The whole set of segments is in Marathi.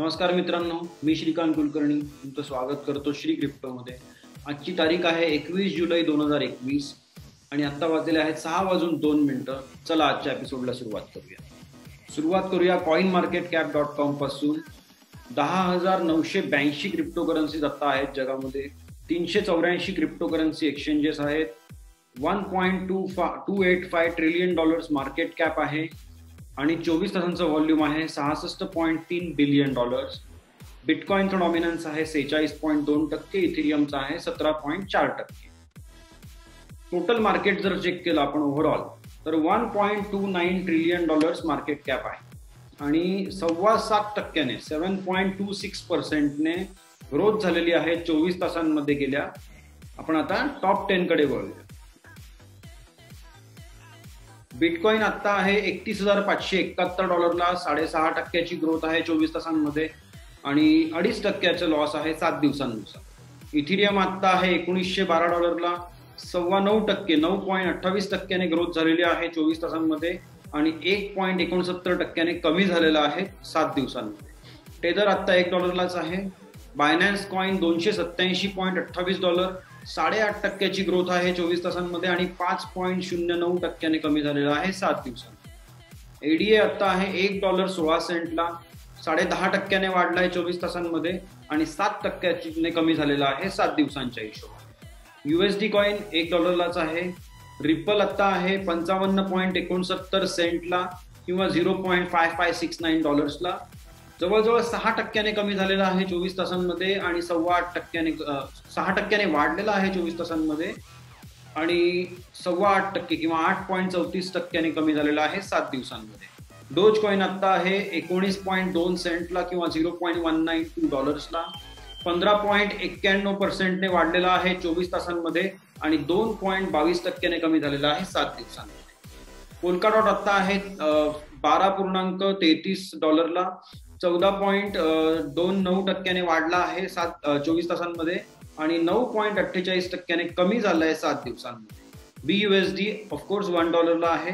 नमस्कार मित्रांनो, मी श्रीकांत कुलकर्णी तुमचं स्वागत करतो श्री क्रिप्टोमध्ये। आजची तारीख आहे 21 जुलै 2021 आणि आता वाजलेले आहेत 6:02। चला आजच्या एपिसोडला सुरुवात करूया coinmarketcap.com पासून। 10,982 क्रिप्टोकरन्सीज आता आहेत जगामध्ये। 384 क्रिप्टोकरन्सी एक्सचेंजेस आहेत। $1.285 ट्रिलियन मार्केट कॅप आहे आणि 24 तासांचं व्हॉल्यूम आहे। $66.3 बिलियन। बिटकॉइनचा डॉमिनन्स आहे 46.2%, इथेरियमचा आहे 17.4%। टोटल मार्केट जर चेक केलं आपण ओव्हरऑल तर $1.29 ट्रिलियन मार्केट कॅप आहे आणि 7.25%ने 7.26%ने ग्रोथ झालेली आहे 24 तासांमध्ये गेल्या। आपण आता टॉप 10 कडे वळूया। बिटकॉइन आता आहे $31,571, 6.5% ग्रोथ आहे 24 तासांमध्ये आणि 2.5% लॉस आहे 7 दिवसांनुसार। इथेरियम आता आहे $1912, 9.25%, 9.28%ने ग्रोथ झालेली आहे 24 तासांमध्ये आणि 1.69%ने कमी झालेला आहे 7 दिवसांमध्ये। टेदर आता $1 आहे। बायनान्स कॉइन $287.28, 8.5% ग्रोथ आहे 24 तासांमध्ये आणि 5.09%ने कमी झालेला आहे 7 दिवसांमध्ये। एडीए आता आहे $1.16, 10.5%ने वाढला आहे 24 तासांमध्ये आणि 7% कमी झालेला आहे 7 दिवसांच्या हिशोबाने। USD कॉइन $1 आहे। रिपल आता आहे $55.69 किंवा $0.5569, जवळजवळ 6% कमी झालेला आहे 24 तासांमध्ये आणि 6% वाढलेला आहे 24 तासांमध्ये आणि 8.25% किंवा 8.34% कमी झालेला आहे 7 दिवसांमध्ये। डोज कॉइन आता आहे $19.2 किंवा $0.192, 15.91%ने वाढलेला आहे 24 तासांमध्ये आणि 2.22%ने कमी झालेला आहे 7 दिवसांमध्ये। पोल्काडॉट आता आहे $12.33, 14.29%ने वाढला आहे 24 तासांमध्ये आणि 9.48%ने कमी झाला आहे 7 दिवसांमध्ये। BUSD ऑफकोर्स $1 आहे।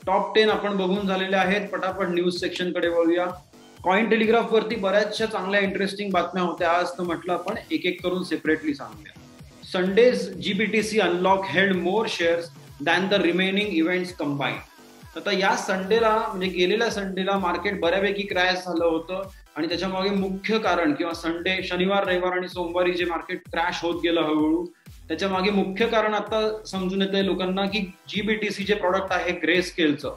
टॉप 10 आपण बघून झालेले आहेत। पटापट न्यूज सेक्शन कडे वळूया। कॉइन टेलिग्राफ वरती बऱ्याचशा चांगल्या इंटरेस्टिंग बातम्या होत्या आज, तर म्हटलं आपण एक एक करून सेपरेटली सांगूया। Sunday's GBTC unlock held more shares than the remaining events combined. आता या संडेला म्हणजे गेलेल्या संडेला मार्केट बऱ्यापैकी क्रॅश झालं होतं आणि त्याच्यामागे मुख्य कारण किंवा शनिवार रविवार आणि सोमवारी जे मार्केट क्रॅश होत गेलं हळूहळू, त्याच्या मागे मुख्य कारण आता समजून येतंय लोकांना की GBTC जे प्रॉडक्ट आहे ग्रे स्केलचं,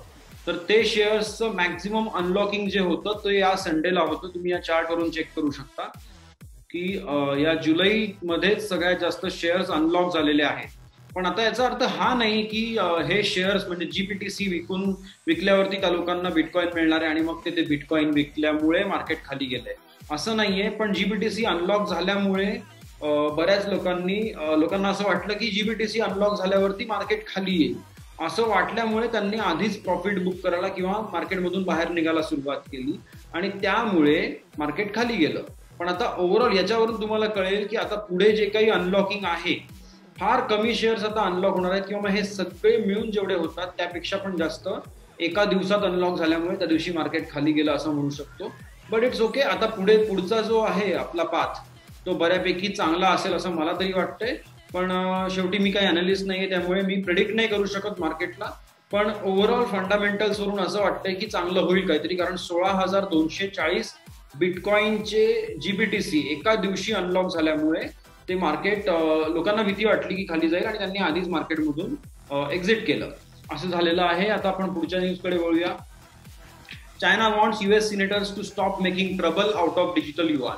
तर ते शेअर्सचं मॅक्झिमम अनलॉकिंग जे होतं ते या संडेला होतं। तुम्ही या चार्टवरून चेक करू शकता की या जुलैमध्येच सगळ्यात जास्त शेअर्स अनलॉक झालेले आहेत। पण आता याचा अर्थ हा नाही की हे शेअर्स म्हणजे GBTC विकल्यावरती का लोकांना बिटकॉइन मिळणार आहे आणि मग ते बिटकॉइन विकल्यामुळे मार्केट खाली गेलंय, असं नाहीये। पण GBTC अनलॉक झाल्यामुळे बऱ्याच लोकांना असं वाटलं की GBTC अनलॉक झाल्यावरती मार्केट खाली येईल, असं वाटल्यामुळे त्यांनी आधीच प्रॉफिट बुक करायला किंवा मार्केटमधून बाहेर निघायला सुरुवात केली आणि त्यामुळे मार्केट खाली गेलं। पण आता ओव्हरऑल याच्यावरून तुम्हाला कळेल की आता पुढे जे काही अनलॉकिंग आहे, फार कमी शेअर्स आता अनलॉक होणार आहेत किंवा हे सगळे मिळून जेवढे होतात त्यापेक्षा पण जास्त एका दिवसात अनलॉक झाल्यामुळे त्या दिवशी मार्केट खाली गेलं असं म्हणू शकतो। But it's okay. आता पुढचा जो आहे आपला पाथ तो बऱ्यापैकी चांगला असेल असं मला तरी वाटतंय। पण शेवटी मी काही अनालिस्ट नाहीये त्यामुळे मी प्रेडिक्ट नाही करू शकत मार्केटला। पण ओव्हरऑल फंडामेंटल्स वरून असं वाटतंय की चांगलं होईल काहीतरी, कारण 16,240 बिटकॉइनचे GBTC एका दिवशी अनलॉक झाल्यामुळे ते मार्केट लोकांना भीती वाटली की खाली जाईल आणि त्यांनी आधीच मार्केटमधून एक्झिट केलं, असं झालेलं आहे। आता आपण पुढच्या न्यूजकडे वळूया। China wants US senators to stop making trouble out of digital yuan.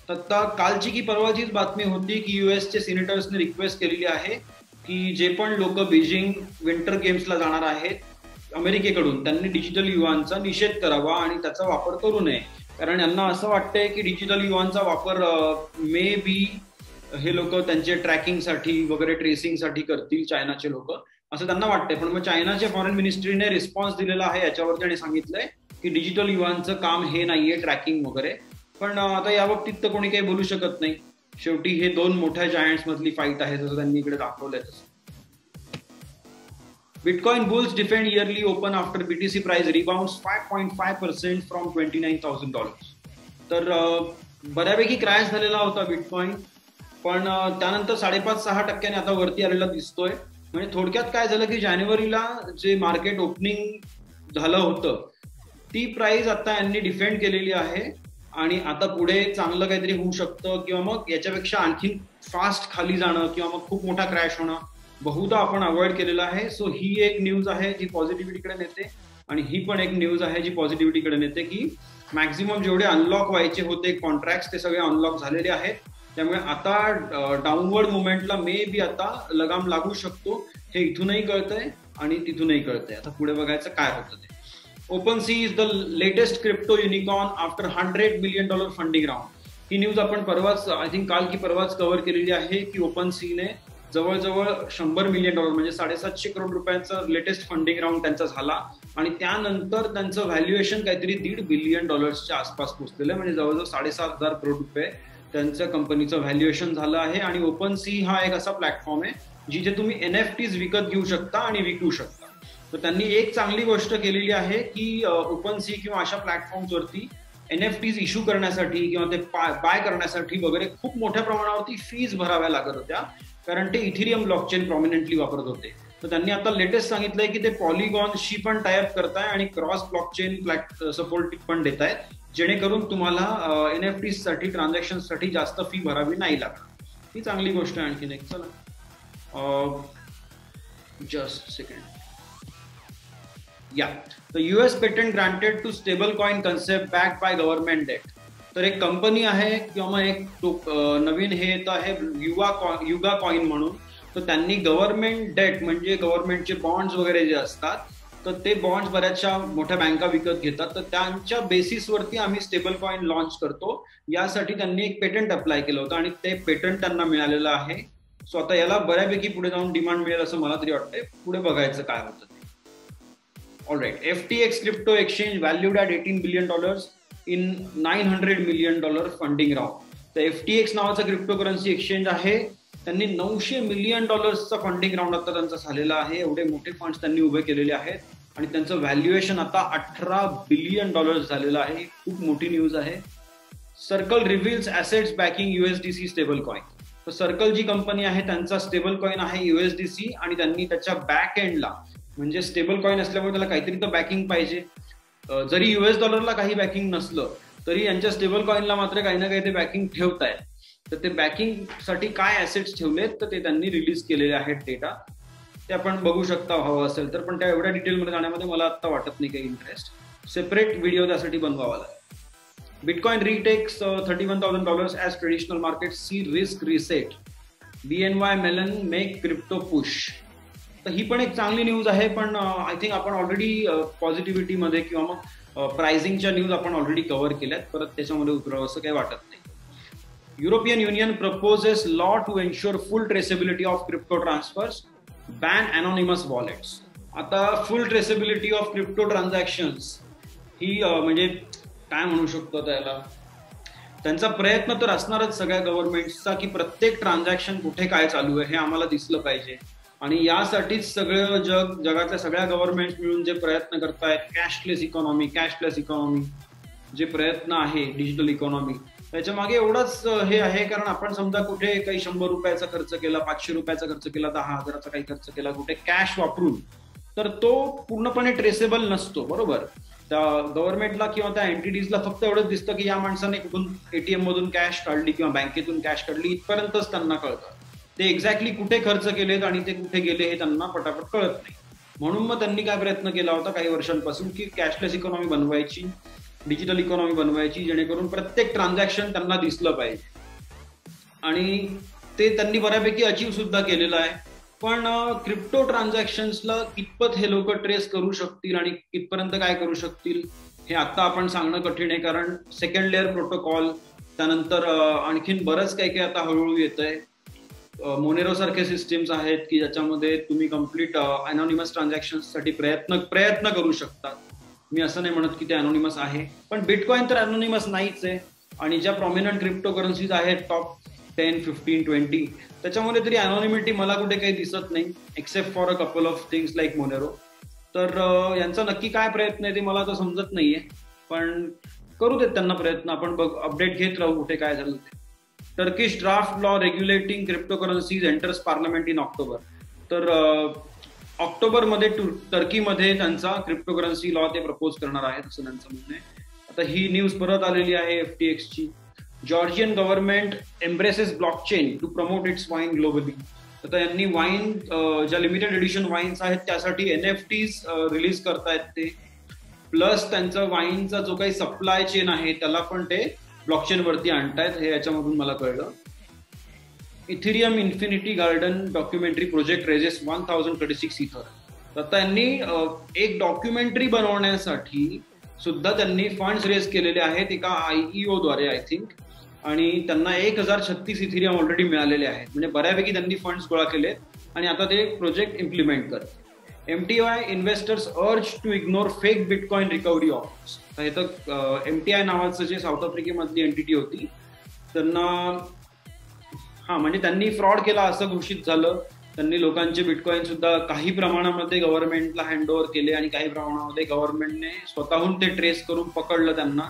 तर कालची की परवाचीच बातमी होती की USचे सिनेटर्सने रिक्वेस्ट केलेली आहे की जे पण लोक बीजिंग विंटर गेम्सला जाणार आहेत अमेरिकेकडून, त्यांनी डिजिटल युआनचा निषेध करावा आणि त्याचा वापर करू नये, कारण यांना असं वाटतंय की डिजिटल युआनचा वापर मे बी हे लोक त्यांचे ट्रॅकिंगसाठी वगैरे ट्रेसिंगसाठी करतील चायनाचे लोक, असं त्यांना वाटतंय। पण मग चायनाच्या फॉरेन मिनिस्ट्रीने रिस्पॉन्स दिलेला आहे याच्यावरती आणि सांगितलंय की डिजिटल युआनचं काम हे नाहीये ट्रॅकिंग वगैरे। पण आता या बाबतीत तर कोणी काही बोलू शकत नाही, शेवटी हे दोन मोठ्या जायंट्स मधली फाईट आहे जसं त्यांनी इकडे दाखवलंय तसं। Bitcoin bulls defend yearly open after BTC price rebounds 5.5% from $29,000. तर बऱ्यापैकी क्रॅश झालेला होता बिटकॉइन, पण त्यानंतर 5.5-6% आता वरती आलेला दिसतोय. म्हणजे थोडक्यात काय झालं की जानेवारीला जे मार्केट ओपनिंग झालं होतं ती प्राइस आता यांनी डिफेंड केलेली आहे आणि आता पुढे चांगलं काहीतरी होऊ शकतं किंवा मग याच्यापेक्षा आणखी फास्ट खाली जाणं किंवा मग खूप मोठा क्रॅश होणं बहुधा आपण अवॉइड केलेलं आहे. सो ही एक न्यूज आहे जी पॉझिटिव्हिटीकडे नेते आणि ही पण एक न्यूज आहे जी पॉझिटिव्हिटीकडे नेते की मॅक्झिमम जेवढे अनलॉक व्हायचे होते कॉन्ट्रॅक्ट ते सगळे अनलॉक झालेले आहेत. त्यामुळे आता डाऊनवर्ड मुवमेंटला मे बी आता लगाम लागू शकतो. हे इथूनही कळतंय आणि तिथूनही कळतंय. आता पुढे बघायचं काय होतं ते. OpenSea is the latest crypto unicorn after $100 million funding round. He news आपण परवाच आय थिंक काल की परवाच कव्हर केलेली आहे की OpenSeaने जवळजवळ $100 million म्हणजे 750 करोड रुपयांचा लेटेस्ट फंडिंग राऊंड त्यांचा झाला आणि त्यानंतर त्यांचं व्हॅल्युएशन काहीतरी $1.5 billion आसपास पोहोचलेलं आहे. म्हणजे जवळजवळ 7,500 करोड रुपये त्यांच्या कंपनीचं व्हॅल्युएशन झालं आहे. आणि OpenSea हा एक असा प्लॅटफॉर्म आहे जिथे तुम्ही NFTs विकत घेऊ शकता आणि विकू शकता. तर त्यांनी एक चांगली गोष्ट केलेली आहे की OpenSea किंवा अशा प्लॅटफॉर्म्सवरती NFTs इश्यू करण्यासाठी किंवा ते बाय करण्यासाठी वगैरे खूप मोठ्या प्रमाणावरती फीज भराव्या लागत होत्या, कारण ते इथिरियम ब्लॉकचेन प्रॉमिनंटली वापरत होते. तर त्यांनी आता लेटेस्ट सांगितलंय की ते पॉलिगॉनशी पण टायअप करताय आणि क्रॉस ब्लॉकचेन सपोर्ट पण देत आहेत, जेणेकरून तुम्हाला NFTs साठी ट्रान्झॅक्शनसाठी जास्त फी भरावी नाही लागणार. ही चांगली गोष्ट आहे. आणखीन एक चला जस्ट सेकंड या the US patent granted to stable coin concept backed by government debt. तर एक कंपनी आहे किंवा मग एक नवीन हे येत आहे युगा कॉइन म्हणून. तर त्यांनी गव्हर्नमेंट डेट म्हणजे गव्हर्नमेंटचे बॉन्ड्स वगैरे जे असतात तर ते बॉन्ड्स बऱ्याचशा मोठ्या बँका विकत घेतात. तर त्यांच्या बेसिसवरती आम्ही स्टेबल कॉइन लॉन्च करतो यासाठी त्यांनी एक पेटंट अप्लाय केलं होतं आणि ते पेटंट त्यांना मिळालेलं आहे. सो आता याला बऱ्यापैकी पुढे जाऊन डिमांड मिळेल असं मला तरी वाटतंय. पुढे बघायचं काय होतं ते. All right. FTX crypto exchange valued at $18 billion in $900 million funding round. तर FTX नावाचं क्रिप्टो करन्सी एक्सचेंज आहे. त्यांनी $900 million फंडिंग राऊंड आता त्यांचा झालेला आहे. एवढे मोठे फंड्स त्यांनी उभे केलेले आहेत आणि त्यांचं व्हॅल्युएशन आता $18 billion झालेलं आहे. खूप मोठी न्यूज आहे. Circle reveals assets backing USDC stable coin. तर सर्कल जी कंपनी आहे त्यांचा स्टेबल कॉइन आहे USDC आणि त्यांनी त्याच्या बॅक एंडला म्हणजे स्टेबल कॉइन असल्यामुळे त्याला काहीतरी तर बॅकिंग पाहिजे. जरी US डॉलरला काही बॅकिंग नसलं तरी यांच्या स्टेबल कॉइनला मात्र काही ना काही ते बॅकिंग ठेवतायत. तर ते बॅकिंगसाठी काय ॲसेट्स ठेवलेत तर ते त्यांनी रिलीज केलेले आहेत डेटा. ते आपण बघू शकता हवं असेल तर, पण त्या एवढ्या डिटेलमध्ये जाण्यामध्ये मला आता वाटत नाही काही इंटरेस्ट. सेपरेट व्हिडिओ त्यासाठी बनवावा लागेल. Bitcoin retakes $31,000 as traditional market sees risk reset. BNY Mellon makes crypto push. तर ही पण एक चांगली न्यूज आहे, पण आय थिंक आपण ऑलरेडी पॉझिटिव्हिटीमध्ये किंवा मग प्राइसिंगच्या न्यूज आपण ऑलरेडी कव्हर केल्यात. परत त्याच्यामध्ये उतरावं असं काही वाटत नाही. European Union proposes law to ensure full traceability of crypto transfers, ban anonymous wallets. आता full traceability of crypto transactions ही म्हणजे काय म्हणू शकतो त्याला, त्यांचा प्रयत्न तर असणारच सगळ्या गव्हर्नमेंट्सचा की प्रत्येक ट्रान्झॅक्शन कुठे काय चालू आहे हे आम्हाला दिसलं पाहिजे. आणि यासाठीच सगळं जगातल्या सगळ्या गव्हर्नमेंट्स मिळून जे प्रयत्न करतायत, कॅशलेस इकॉनॉमी जे प्रयत्न आहे डिजिटल इकॉनॉमी, त्याच्या मागे एवढंच हे आहे. कारण आपण समजा कुठे काही $100 खर्च केला, $500 खर्च केला, 10,000 काही खर्च केला कुठे कॅश वापरून, तर तो पूर्णपणे ट्रेसेबल नसतो. बरोबर. त्या गव्हर्नमेंटला किंवा त्या एंटिटीजला फक्त एवढंच दिसतं की या माणसाने कुठून ATM मधून कॅश काढली किंवा बँकेतून कॅश काढली इथपर्यंतच त्यांना कळतं. ते एक्झॅक्टली कुठे खर्च केलेत आणि ते कुठे गेले हे त्यांना पटापट कळत नाही. म्हणून मग त्यांनी काय प्रयत्न केला होता काही वर्षांपासून की कॅशलेस इकॉनॉमी बनवायची, डिजिटल इकॉनॉमी बनवायची, जेणेकरून प्रत्येक ट्रान्झॅक्शन त्यांना दिसलं पाहिजे. आणि ते त्यांनी बऱ्यापैकी अचीव सुद्धा केलेलं आहे. पण क्रिप्टो ट्रान्झॅक्शन्सला कितपत हे लोक ट्रेस करू शकतील आणि कितपर्यंत काय करू शकतील हे आता आपण सांगणं कठीण आहे. कारण सेकंड लेअर प्रोटोकॉल, त्यानंतर आणखीन बरंच काही काही आता हळूहळू येतंय. मोनेरो सारखे सिस्टीम्स आहेत की ज्याच्यामध्ये तुम्ही कम्प्लीट अनॉनिमस ट्रान्झॅक्शन्ससाठी प्रयत्न करू शकता. मी असं नाही म्हणत की ते अनॉनिमस आहे, पण बिटकॉइन तर अनॉनिमस नाहीच आहे. आणि ज्या प्रॉमिनंट क्रिप्टो करन्सीज आहेत टॉप 10, 15, 20 त्याच्यामध्ये तरी अनॉनिमिटी मला कुठे काही दिसत नाही, except for a couple of things like Monero. तर यांचा नक्की काय प्रयत्न आहे ते मला आता समजत नाहीये, पण करू देत त्यांना प्रयत्न, आपण अपडेट घेत राहू कुठे काय झालं ते. Turkish draft law regulating cryptocurrencies enters parliament in October. तर ऑक्टोबरमध्ये टर्कीमध्ये त्यांचा क्रिप्टोकरन्सी लॉ ते प्रपोज करणार आहेत असं त्यांचं म्हणणं आहे. आता ही न्यूज परत आलेली आहे FTX ची. Georgian government embraces blockchain to promote its wine globally. आता यांनी वाईन ज्या लिमिटेड एडिशन वाईन्स आहेत त्यासाठी NFTs रिलीज करतायत ते, प्लस त्यांचा वाईनचा जो काही सप्लाय चेन आहे त्याला पण ते ब्लॉकचेन वरती आणतायत, हे याच्यामधून मला कळलं. Ethereum infinity garden documentary project raises 1036 इथर. आता यांनी एक डॉक्युमेंटरी बनवण्यासाठी सुद्धा त्यांनी फंड्स रेज केलेले आहेत एका IEO द्वारे आय थिंक, आणि त्यांना 1036 इथेरियम ऑलरेडी मिळालेले आहेत. म्हणजे बऱ्यापैकी त्यांनी फंड्स गोळा केलेत आणि आता ते प्रोजेक्ट इम्प्लिमेंट करतात. MTI investors urged to ignore fake bitcoin recovery offers. हे तर MTI नावाचं जे साऊथ आफ्रिकेमधली एंटिटी होती त्यांना म्हणजे त्यांनी फ्रॉड केला असं घोषित झालं. त्यांनी लोकांचे बिटकॉइन सुद्धा काही प्रमाणामध्ये गव्हर्नमेंटला हँडओव्हर केले आणि काही प्रमाणामध्ये गव्हर्नमेंटने स्वतःहून ते ट्रेस करून पकडलं त्यांना,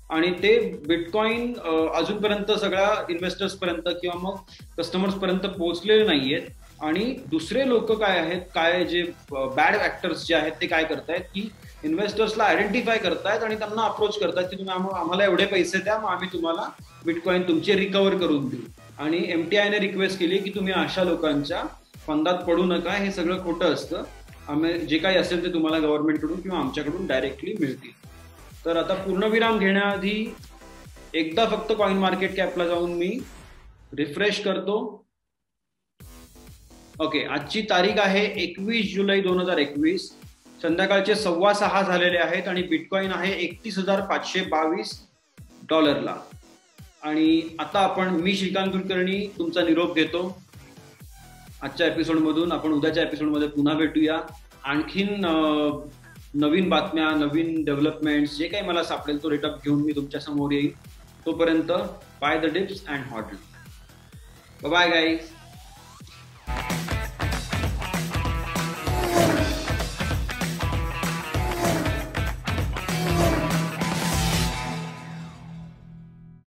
आणि ते बिटकॉइन अजूनपर्यंत सगळ्या इन्व्हेस्टर्स पर्यंत किंवा मग कस्टमर्स पर्यंत पोहोचलेले नाहीयेत. आणि दुसरे लोक काय आहेत, काय जे बॅड ऍक्टर्स जे आहेत ते काय करतायत की इन्व्हेस्टर्सला आयडेंटिफाय करतायत आणि त्यांना अप्रोच करतायत की तुम्ही आम्हाला एवढे पैसे द्या, मग आम्ही तुम्हाला बिटकॉइन तुमचे रिकव्हर करून देऊ. आणि MTIने रिक्वेस्ट केली की तुम्ही अशा लोकांच्या फंदात पडू नका, हे सगळं खोटं असतं, आम्ही जे काही असेल ते तुम्हाला गव्हर्नमेंटकडून किंवा आमच्याकडून डायरेक्टली मिळतील. तर आता पूर्णविराम घेण्याआधी एकदा फक्त कॉइन मार्केट कॅपला जाऊन मी रिफ्रेश करतो. ओके, आजची तारीख आहे 21 जुलै 2021. संध्याकाळचे 6:15 झालेले आहेत आणि बिटकॉइन आहे $31,522. आणि आता मी श्रीकांत कुलकर्णी तुमचा निरोप घेतो आजच्या एपिसोडमधून. आपण उद्याच्या एपिसोडमध्ये पुन्हा भेटूया. आणखीन नवीन बातम्या, नवीन डेव्हलपमेंट्स जे काही मला सापडेल तो रेटअप घेऊन मी तुमच्या समोर येईल. तोपर्यंत buy the dips and hold. Bye guys.